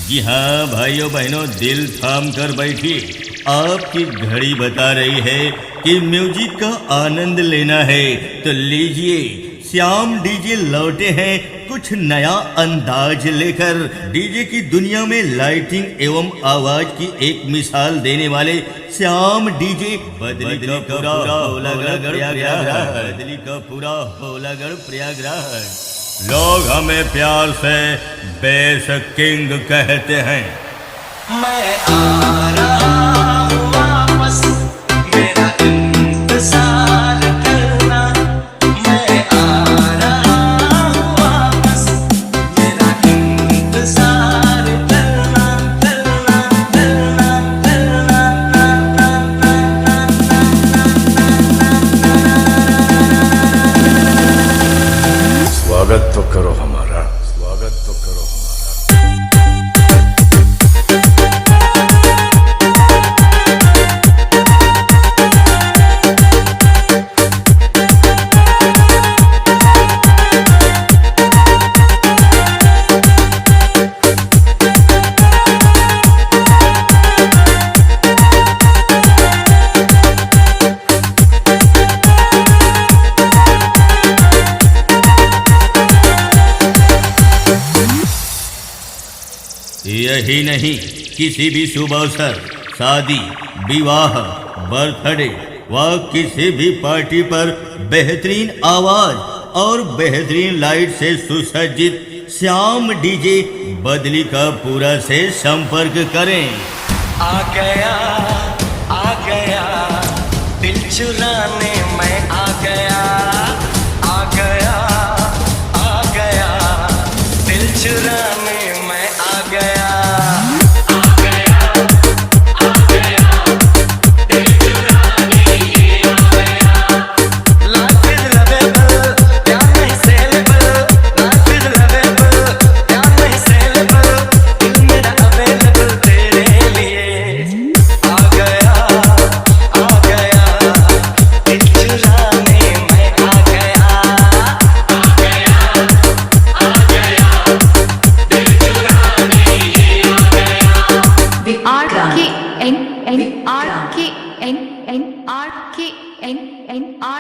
जी हाँ भाइयों बहनों, दिल थाम कर बैठिए। आपकी घड़ी बता रही है कि म्यूजिक का आनंद लेना है, तो लीजिए, श्याम डीजे लौटे हैं कुछ नया अंदाज लेकर। डीजे की दुनिया में लाइटिंग एवं आवाज की एक मिसाल देने वाले श्याम डीजे बदली का पूरा होलागढ़ प्रयागराज। लोग हमें प्यार से बेस किंग कहते हैं। मैं आ रहा हूँ वापस, मेरा इंतजार करना। मैं आ रहा हूँ वापस, मेरा इंतजार करना, करना, करना, करना। स्वागत तो करो हमारा, स्वागत तो करो हमारा। यही नहीं, किसी भी शुभ अवसर, शादी, विवाह, बर्थडे व किसी भी पार्टी पर बेहतरीन आवाज और बेहतरीन लाइट से सुसज्जित श्याम डीजे बदली का पूरा से संपर्क करें। आ गया दिल चुराने मैं